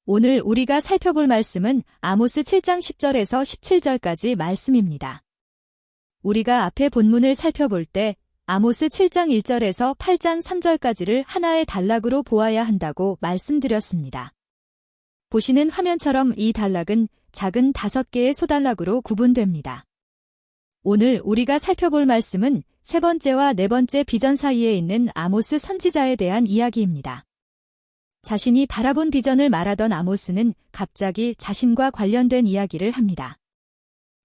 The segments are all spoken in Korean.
오늘 우리가 살펴볼 말씀은 아모스 7장 10절에서 17절까지 말씀입니다. 우리가 앞에 본문을 살펴볼 때 아모스 7장 1절에서 8장 3절까지를 하나의 단락으로 보아야 한다고 말씀드렸습니다. 보시는 화면처럼 이 단락은 작은 5개의 소단락으로 구분됩니다. 오늘 우리가 살펴볼 말씀은 세 번째와 네 번째 비전 사이에 있는 아모스 선지자에 대한 이야기입니다. 자신이 바라본 비전을 말하던 아모스는 갑자기 자신과 관련된 이야기를 합니다.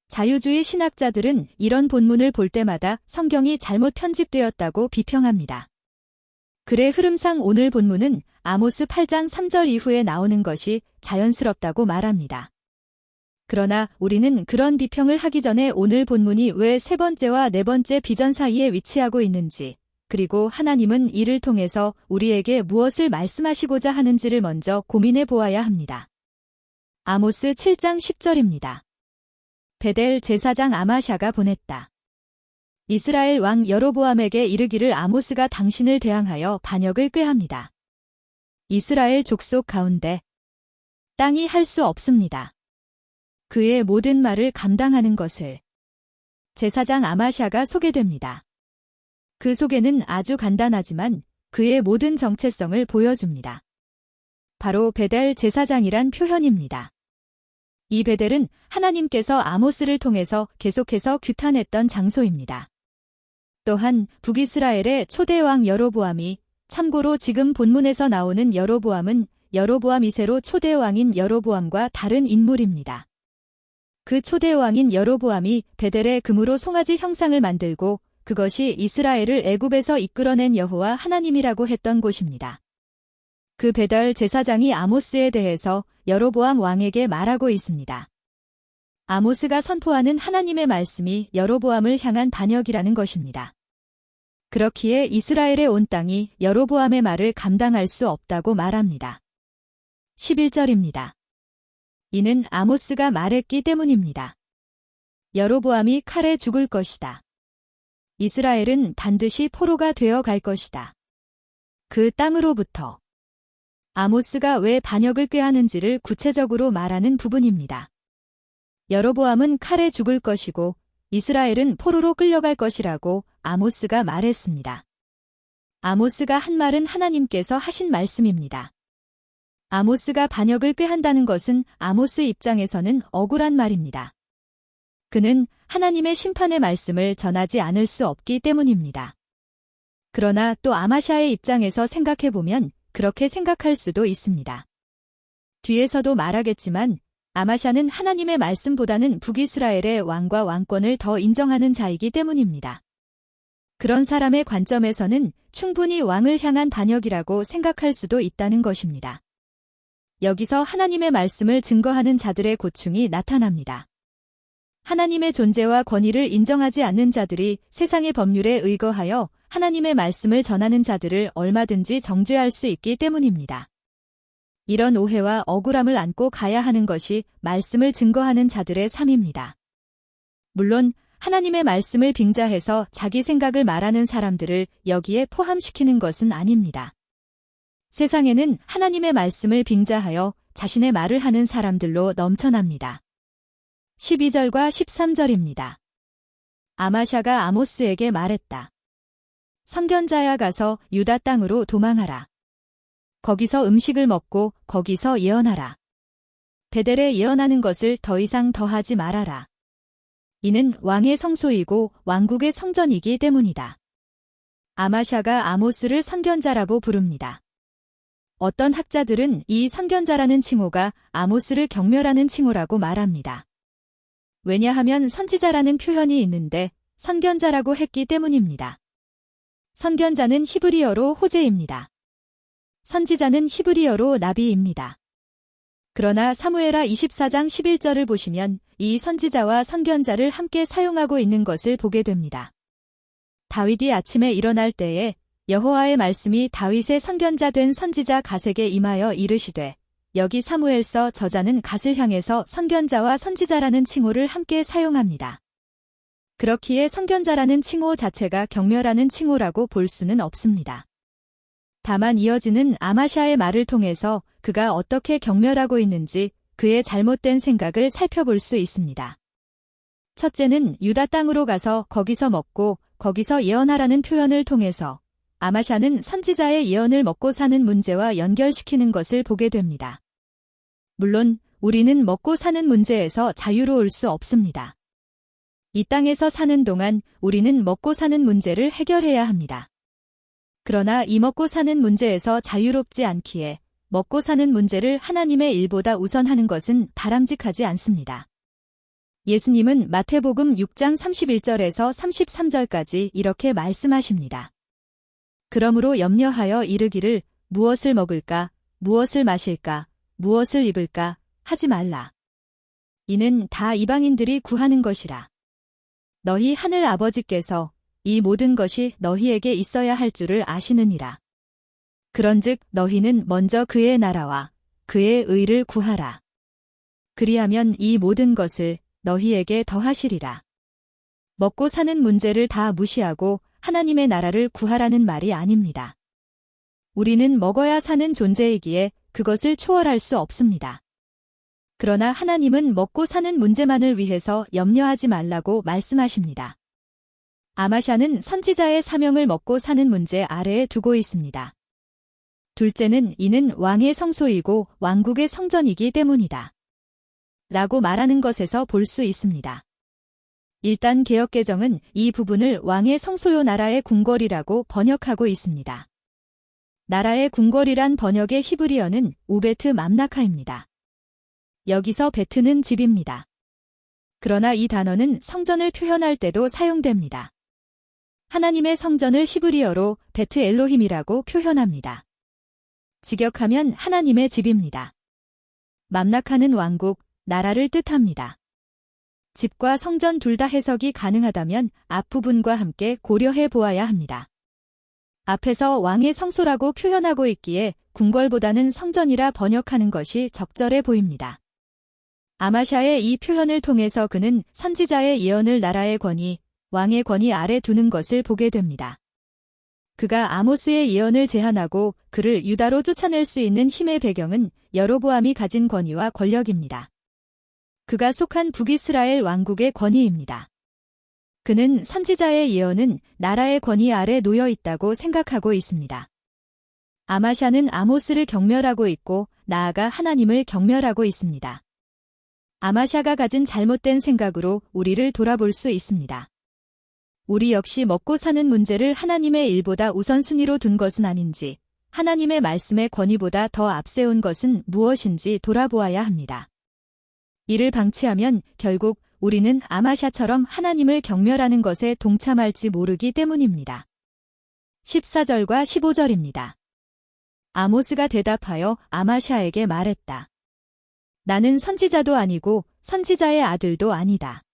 자유주의 신학자들은 이런 본문을 볼 때마다 성경이 잘못 편집되었다고 비평합니다. 글의 흐름상 오늘 본문은 아모스 8장 3절 이후에 나오는 것이 자연스럽다고 말합니다. 그러나 우리는 그런 비평을 하기 전에 오늘 본문이 왜 세 번째와 네 번째 비전 사이에 위치하고 있는지, 그리고 하나님은 이를 통해서 우리에게 무엇을 말씀하시고자 하는지를 먼저 고민해 보아야 합니다. 아모스 7장 10절입니다. 베델 제사장 아마샤가 보냈다. 이스라엘 왕 여로보암에게 이르기를 아모스가 당신을 대항하여 반역을 꾀합니다. 이스라엘 족속 가운데 땅이 할 수 없습니다. 그의 모든 말을 감당하는 것을. 제사장 아마샤가 소개됩니다. 그 소개는 아주 간단하지만 그의 모든 정체성을 보여줍니다. 바로 베델 제사장이란 표현입니다. 이 베델은 하나님께서 아모스를 통해서 계속해서 규탄했던 장소입니다. 또한 북이스라엘의 초대 왕 여로보암이, 참고로 지금 본문에서 나오는 여로보암은 여로보암 2세로 초대 왕인 여로보암과 다른 인물입니다. 그 초대 왕인 여로보암이 베델에 금으로 송아지 형상을 만들고 그것이 이스라엘을 애굽에서 이끌어낸 여호와 하나님이라고 했던 곳입니다. 그 베델 제사장이 아모스에 대해서 여로보암 왕에게 말하고 있습니다. 아모스가 선포하는 하나님의 말씀이 여로보암을 향한 반역이라는 것입니다. 그렇기에 이스라엘의 온 땅이 여로보암의 말을 감당할 수 없다고 말합니다. 11절입니다. 이는 아모스가 말했기 때문입니다. 여로보암이 칼에 죽을 것이다. 이스라엘은 반드시 포로가 되어 갈 것이다. 그 땅으로부터. 아모스가 왜 반역을 꾀하는지를 구체적으로 말하는 부분입니다. 여로보암은 칼에 죽을 것이고 이스라엘은 포로로 끌려갈 것이라고 아모스가 말했습니다. 아모스가 한 말은 하나님께서 하신 말씀입니다. 아모스가 반역을 꾀한다는 것은 아모스 입장에서는 억울한 말입니다. 그는 하나님의 심판의 말씀을 전하지 않을 수 없기 때문입니다. 그러나 또 아마샤의 입장에서 생각해보면 그렇게 생각할 수도 있습니다. 뒤에서도 말하겠지만 아마샤는 하나님의 말씀보다는 북이스라엘의 왕과 왕권을 더 인정하는 자이기 때문입니다. 그런 사람의 관점에서는 충분히 왕을 향한 반역이라고 생각할 수도 있다는 것입니다. 여기서 하나님의 말씀을 증거하는 자들의 고충이 나타납니다. 하나님의 존재와 권위를 인정하지 않는 자들이 세상의 법률에 의거하여 하나님의 말씀을 전하는 자들을 얼마든지 정죄할 수 있기 때문입니다. 이런 오해와 억울함을 안고 가야 하는 것이 말씀을 증거하는 자들의 삶입니다. 물론 하나님의 말씀을 빙자해서 자기 생각을 말하는 사람들을 여기에 포함시키는 것은 아닙니다. 세상에는 하나님의 말씀을 빙자하여 자신의 말을 하는 사람들로 넘쳐납니다. 12절과 13절입니다. 아마샤가 아모스에게 말했다. 선견자야 가서 유다 땅으로 도망하라. 거기서 음식을 먹고 거기서 예언하라. 베델에 예언하는 것을 더 이상 더하지 말아라. 이는 왕의 성소이고 왕국의 성전이기 때문이다. 아마샤가 아모스를 선견자라고 부릅니다. 어떤 학자들은 이 선견자라는 칭호가 아모스를 경멸하는 칭호라고 말합니다. 왜냐하면 선지자라는 표현이 있는데 선견자라고 했기 때문입니다. 선견자는 히브리어로 호제입니다. 선지자는 히브리어로 나비입니다. 그러나 사무엘하 24장 11절을 보시면 이 선지자와 선견자를 함께 사용하고 있는 것을 보게 됩니다. 다윗이 아침에 일어날 때에 여호와의 말씀이 다윗의 선견자 된 선지자 갓에게 임하여 이르시되, 여기 사무엘서 저자는 갓을 향해서 선견자와 선지자라는 칭호를 함께 사용합니다. 그렇기에 선견자라는 칭호 자체가 경멸하는 칭호라고 볼 수는 없습니다. 다만 이어지는 아마샤의 말을 통해서 그가 어떻게 경멸하고 있는지 그의 잘못된 생각을 살펴볼 수 있습니다. 첫째는 유다 땅으로 가서 거기서 먹고 거기서 예언하라는 표현을 통해서 아마샤는 선지자의 예언을 먹고 사는 문제와 연결시키는 것을 보게 됩니다. 물론 우리는 먹고 사는 문제에서 자유로울 수 없습니다. 이 땅에서 사는 동안 우리는 먹고 사는 문제를 해결해야 합니다. 그러나 이 먹고 사는 문제에서 자유롭지 않기에 먹고 사는 문제를 하나님의 일보다 우선하는 것은 바람직하지 않습니다. 예수님은 마태복음 6장 31절에서 33절까지 이렇게 말씀하십니다. 그러므로 염려하여 이르기를 무엇을 먹을까, 무엇을 마실까, 무엇을 입을까 하지 말라. 이는 다 이방인들이 구하는 것이라. 너희 하늘 아버지께서 이 모든 것이 너희에게 있어야 할 줄을 아시느니라. 그런즉 너희는 먼저 그의 나라와 그의 의를 구하라. 그리하면 이 모든 것을 너희에게 더하시리라. 먹고 사는 문제를 다 무시하고 하나님의 나라를 구하라는 말이 아닙니다. 우리는 먹어야 사는 존재이기에 그것을 초월할 수 없습니다. 그러나 하나님은 먹고 사는 문제만을 위해서 염려하지 말라고 말씀하십니다. 아마샤는 선지자의 사명을 먹고 사는 문제 아래에 두고 있습니다. 둘째는 이는 왕의 성소이고 왕국의 성전이기 때문이다. 라고 말하는 것에서 볼 수 있습니다. 일단 개역개정은 이 부분을 왕의 성소요 나라의 궁궐이라고 번역하고 있습니다. 나라의 궁궐이란 번역의 히브리어는 우베트 맘나카입니다. 여기서 베트는 집입니다. 그러나 이 단어는 성전을 표현할 때도 사용됩니다. 하나님의 성전을 히브리어로 베트 엘로힘이라고 표현합니다. 직역하면 하나님의 집입니다. 맘나카는 왕국, 나라를 뜻합니다. 집과 성전 둘 다 해석이 가능하다면 앞부분과 함께 고려해 보아야 합니다. 앞에서 왕의 성소라고 표현하고 있기에 궁궐보다는 성전이라 번역하는 것이 적절해 보입니다. 아마샤의 이 표현을 통해서 그는 선지자의 예언을 나라의 권위, 왕의 권위 아래 두는 것을 보게 됩니다. 그가 아모스의 예언을 제한하고 그를 유다로 쫓아낼 수 있는 힘의 배경은 여로보암이 가진 권위와 권력입니다. 그가 속한 북이스라엘 왕국의 권위입니다. 그는 선지자의 예언은 나라의 권위 아래 놓여 있다고 생각하고 있습니다. 아마샤는 아모스를 경멸하고 있고 나아가 하나님을 경멸하고 있습니다. 아마샤가 가진 잘못된 생각으로 우리를 돌아볼 수 있습니다. 우리 역시 먹고 사는 문제를 하나님의 일보다 우선순위로 둔 것은 아닌지, 하나님의 말씀의 권위보다 더 앞세운 것은 무엇인지 돌아보아야 합니다. 이를 방치하면 결국 우리는 아마샤처럼 하나님을 경멸하는 것에 동참할지 모르기 때문입니다. 14절과 15절입니다. 아모스가 대답하여 아마샤에게 말했다. 나는 선지자도 아니고 선지자의 아들도 아니다.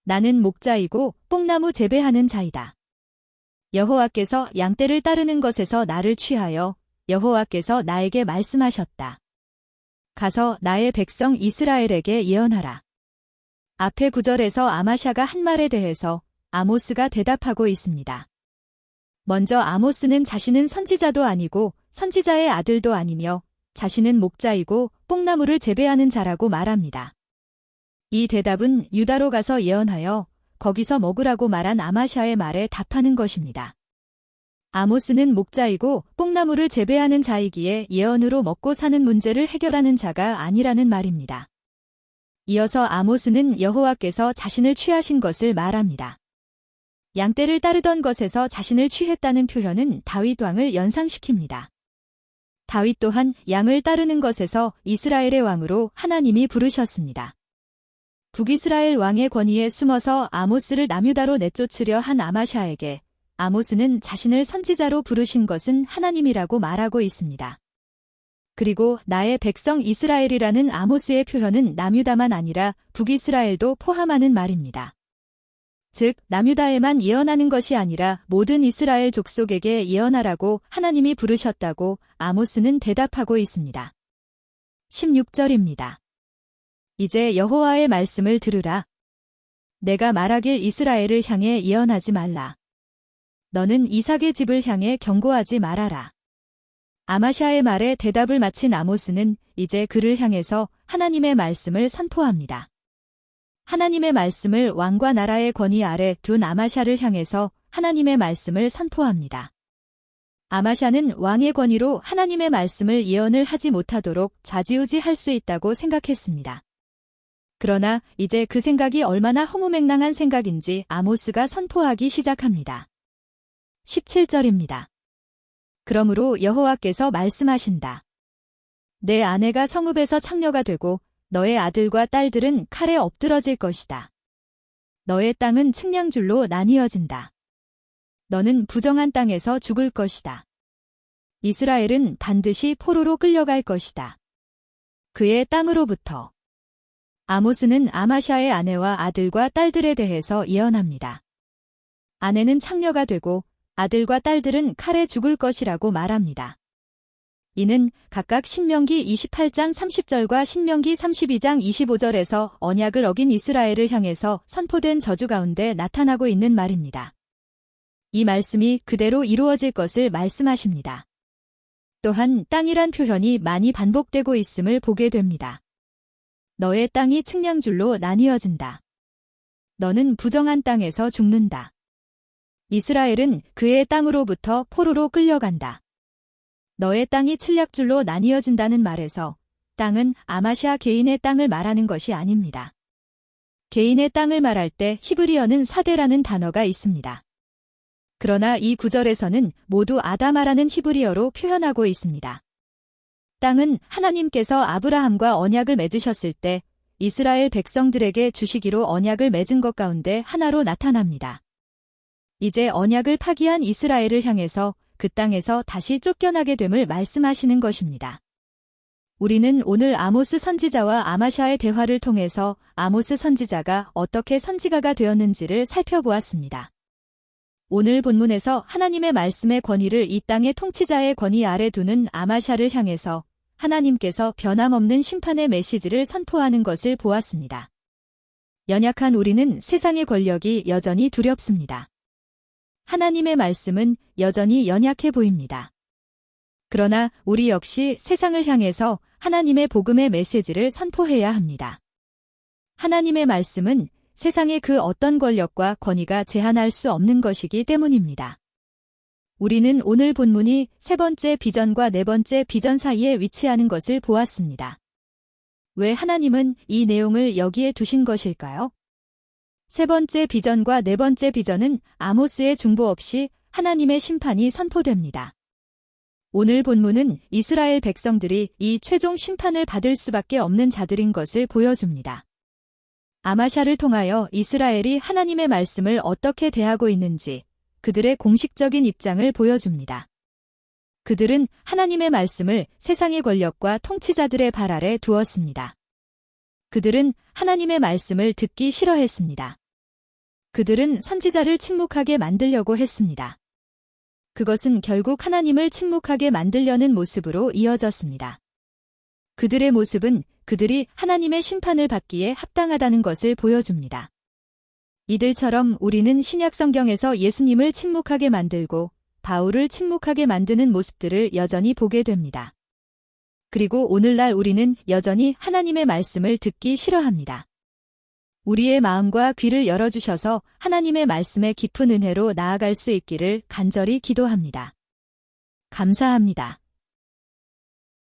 나는 목자이고 뽕나무 재배하는 자이다. 여호와께서 양떼를 따르는 것에서 나를 취하여 여호와께서 나에게 말씀하셨다. 가서 나의 백성 이스라엘에게 예언하라. 앞의 구절에서 아마샤가 한 말에 대해서 아모스가 대답하고 있습니다. 먼저 아모스는 자신은 선지자도 아니고 선지자의 아들도 아니며 자신은 목자이고 뽕나무를 재배하는 자라고 말합니다. 이 대답은 유다로 가서 예언하여 거기서 먹으라고 말한 아마샤의 말에 답하는 것입니다. 아모스는 목자이고 뽕나무를 재배하는 자이기에 예언으로 먹고 사는 문제를 해결하는 자가 아니라는 말입니다. 이어서 아모스는 여호와께서 자신을 취하신 것을 말합니다. 양떼를 따르던 것에서 자신을 취했다는 표현은 다윗 왕을 연상시킵니다. 다윗 또한 양을 따르는 것에서 이스라엘의 왕으로 하나님이 부르셨습니다. 북이스라엘 왕의 권위에 숨어서 아모스를 남유다로 내쫓으려 한 아마샤에게 아모스는 자신을 선지자로 부르신 것은 하나님이라고 말하고 있습니다. 그리고 나의 백성 이스라엘이라는 아모스의 표현은 남유다만 아니라 북이스라엘도 포함하는 말입니다. 즉, 남유다에만 예언하는 것이 아니라 모든 이스라엘 족속에게 예언하라고 하나님이 부르셨다고 아모스는 대답하고 있습니다. 16절입니다. 이제 여호와의 말씀을 들으라. 내가 말하길 이스라엘을 향해 예언하지 말라. 너는 이삭의 집을 향해 경고하지 말아라. 아마샤의 말에 대답을 마친 아모스는 이제 그를 향해서 하나님의 말씀을 선포합니다. 하나님의 말씀을 왕과 나라의 권위 아래 둔 아마샤를 향해서 하나님의 말씀을 선포합니다. 아마샤는 왕의 권위로 하나님의 말씀을 예언을 하지 못하도록 좌지우지할 수 있다고 생각했습니다. 그러나 이제 그 생각이 얼마나 허무맹랑한 생각인지 아모스가 선포하기 시작합니다. 17절입니다. 그러므로 여호와께서 말씀하신다. 내 아내가 성읍에서 창녀가 되고 너의 아들과 딸들은 칼에 엎드러질 것이다. 너의 땅은 측량줄로 나뉘어진다. 너는 부정한 땅에서 죽을 것이다. 이스라엘은 반드시 포로로 끌려갈 것이다. 그의 땅으로부터. 아모스는 아마샤의 아내와 아들과 딸들에 대해서 예언합니다. 아내는 창녀가 되고 아들과 딸들은 칼에 죽을 것이라고 말합니다. 이는 각각 신명기 28장 30절과 신명기 32장 25절에서 언약을 어긴 이스라엘을 향해서 선포된 저주 가운데 나타나고 있는 말입니다. 이 말씀이 그대로 이루어질 것을 말씀하십니다. 또한 땅이란 표현이 많이 반복되고 있음을 보게 됩니다. 너의 땅이 측량줄로 나뉘어진다. 너는 부정한 땅에서 죽는다. 이스라엘은 그의 땅으로부터 포로로 끌려간다. 너의 땅이 칠략줄로 나뉘어진다는 말에서 땅은 아마샤 개인의 땅을 말하는 것이 아닙니다. 개인의 땅을 말할 때 히브리어는 사데라는 단어가 있습니다. 그러나 이 구절에서는 모두 아다마라는 히브리어로 표현하고 있습니다. 땅은 하나님께서 아브라함과 언약을 맺으셨을 때 이스라엘 백성들에게 주시기로 언약을 맺은 것 가운데 하나로 나타납니다. 이제 언약을 파기한 이스라엘을 향해서 그 땅에서 다시 쫓겨나게 됨을 말씀하시는 것입니다. 우리는 오늘 아모스 선지자와 아마샤의 대화를 통해서 아모스 선지자가 어떻게 선지가가 되었는지를 살펴보았습니다. 오늘 본문에서 하나님의 말씀의 권위를 이 땅의 통치자의 권위 아래 두는 아마샤를 향해서 하나님께서 변함없는 심판의 메시지를 선포하는 것을 보았습니다. 연약한 우리는 세상의 권력이 여전히 두렵습니다. 하나님의 말씀은 여전히 연약해 보입니다. 그러나 우리 역시 세상을 향해서 하나님의 복음의 메시지를 선포해야 합니다. 하나님의 말씀은 세상의 그 어떤 권력과 권위가 제한할 수 없는 것이기 때문입니다. 우리는 오늘 본문이 세 번째 비전과 네 번째 비전 사이에 위치하는 것을 보았습니다. 왜 하나님은 이 내용을 여기에 두신 것일까요? 세 번째 비전과 네 번째 비전은 아모스의 중보 없이 하나님의 심판이 선포됩니다. 오늘 본문은 이스라엘 백성들이 이 최종 심판을 받을 수밖에 없는 자들인 것을 보여줍니다. 아마샤를 통하여 이스라엘이 하나님의 말씀을 어떻게 대하고 있는지 그들의 공식적인 입장을 보여줍니다. 그들은 하나님의 말씀을 세상의 권력과 통치자들의 발 아래 두었습니다. 그들은 하나님의 말씀을 듣기 싫어했습니다. 그들은 선지자를 침묵하게 만들려고 했습니다. 그것은 결국 하나님을 침묵하게 만들려는 모습으로 이어졌습니다. 그들의 모습은 그들이 하나님의 심판을 받기에 합당하다는 것을 보여줍니다. 이들처럼 우리는 신약 성경에서 예수님을 침묵하게 만들고 바울을 침묵하게 만드는 모습들을 여전히 보게 됩니다. 그리고 오늘날 우리는 여전히 하나님의 말씀을 듣기 싫어합니다. 우리의 마음과 귀를 열어주셔서 하나님의 말씀의 깊은 은혜로 나아갈 수 있기를 간절히 기도합니다. 감사합니다.